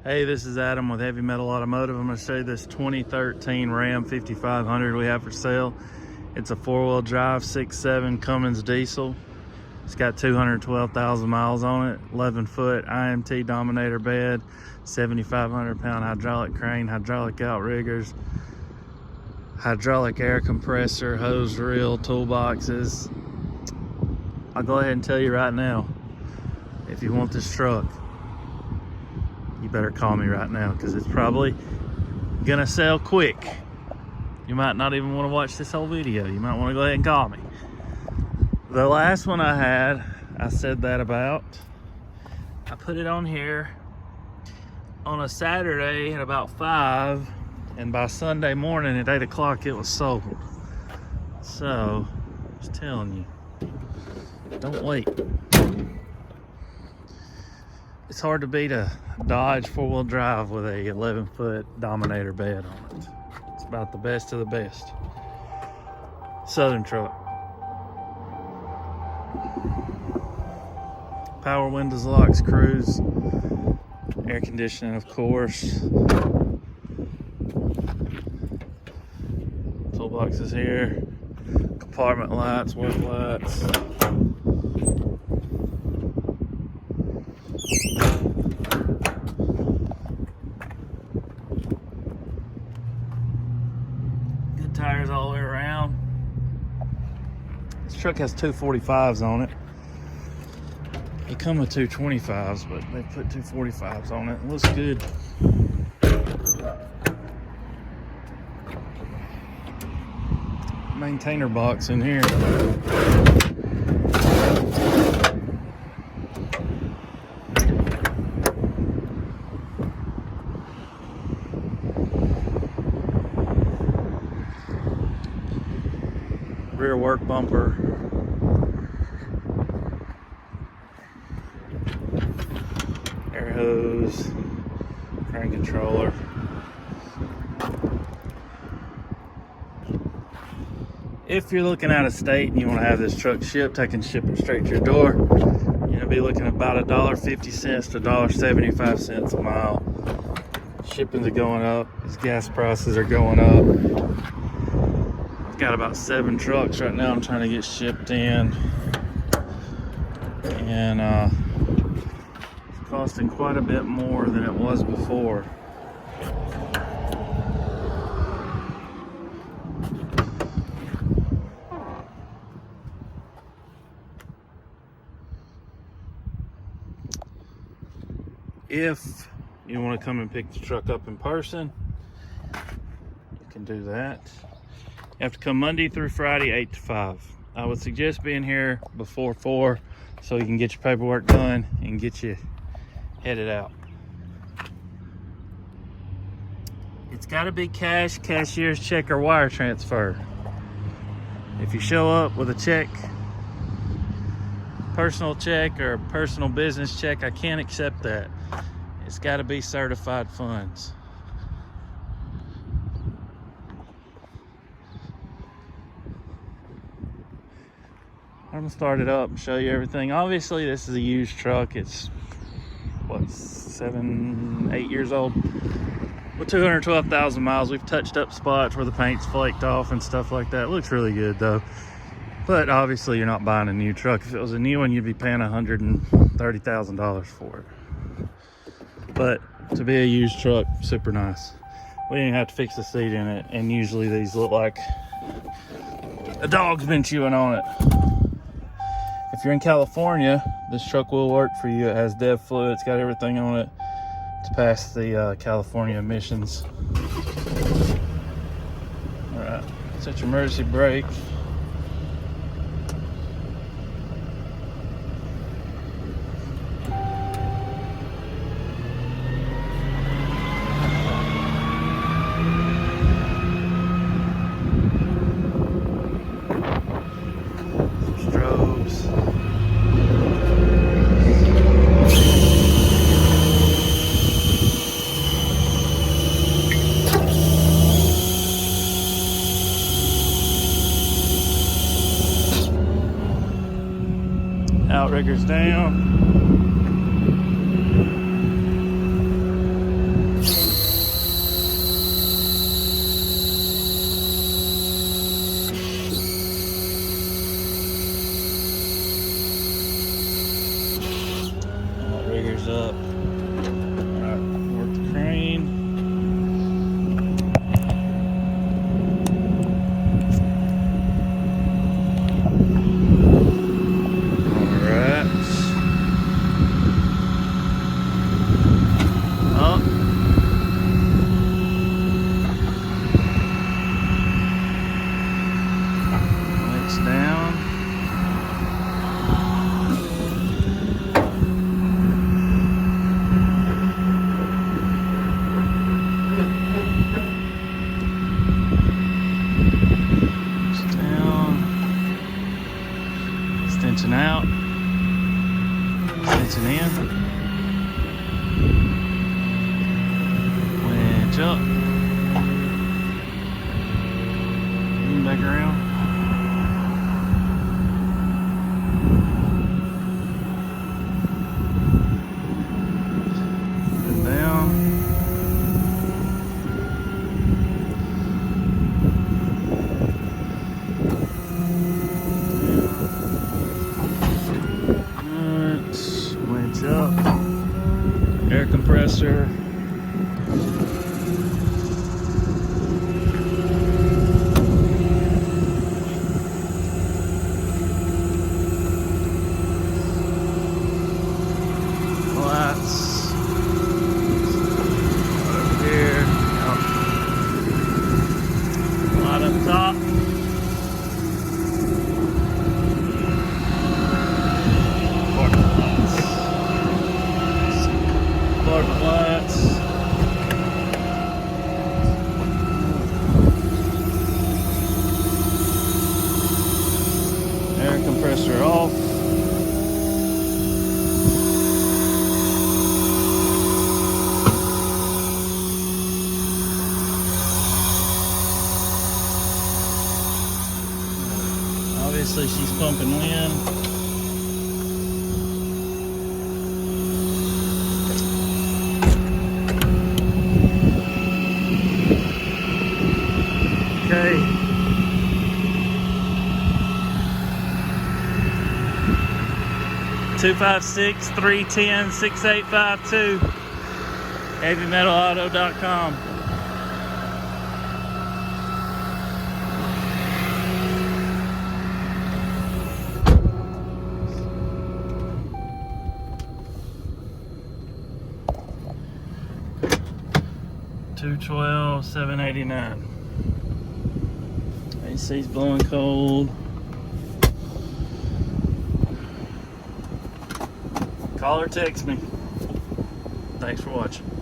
Hey, this is Adam with Heavy Metal Automotive. I'm going to show you this 2013 Ram 5500 we have for sale. It's a four-wheel drive 6.7 Cummins diesel. It's got 212,000 miles on it, 11-foot IMT Dominator bed, 7,500-pound hydraulic crane, hydraulic outriggers, hydraulic air compressor, hose reel, toolboxes. I'll go ahead and tell you right now, if you want this truck, you better call me right now, because it's probably gonna sell quick. You might not even want to watch this whole video. You might want to go ahead and call me. The last one I had, I said that about. I put it on here on a Saturday at about 5, and by Sunday morning at 8 o'clock it was sold. So, just telling you, don't wait. It's hard to beat a Dodge four-wheel drive with a 11-foot Dominator bed on it. It's about the best of the best. Southern truck. Power windows, locks, cruise, air conditioning, of course. Toolbox is here. Compartment lights, work lights. Good tires all the way around. This truck has 245s on it. They come with 225s, but they put 245s on it. It looks good. Maintainer box in here. Rear work bumper. Air hose. Crank controller. If you're looking out of state and you want to have this truck shipped, I can ship it straight to your door. You're going to be looking at about $1.50 to $1.75 a mile. Shipping's going up. These gas prices are going up. I've got about 7 trucks right now I'm trying to get shipped in. And it's costing quite a bit more than it was before. If you want to come and pick the truck up in person, you can do that. You have to come Monday through Friday, 8 to 5. I would suggest being here before 4 so you can get your paperwork done and get you headed out. It's got to be cash, cashier's check, or wire transfer. If you show up with a check, personal check or personal business check, I can't accept that. It's got to be certified funds. I'm gonna start it up and show you everything. Obviously this is a used truck. It's what, 7, 8 years old with 212,000 miles. We've touched up spots where the paint's flaked off and stuff like that. It looks really good though. But obviously you're not buying a new truck. If it was a new one, you'd be paying $130,000 for it. But to be a used truck, super nice. We didn't have to fix the seat in it, and usually these look like a dog's been chewing on it. If you're in California, this truck will work for you. It has DEV fluid, it's got everything on it to pass the California emissions. All right, set your emergency brake. Outriggers down. compressor's up. Alright, work the crane. Alright. Up. Lights down. Extension out, extension in, wedge up, and back around, and down, wedge up, air compressor, lights, over here, light up top. Carpet lights. Air compressor off. Obviously she's pumping wind. Okay. 256-310-6852. HeavyMetalAuto.com. $212,789. AC's blowing cold. Call or text me. Thanks for watching.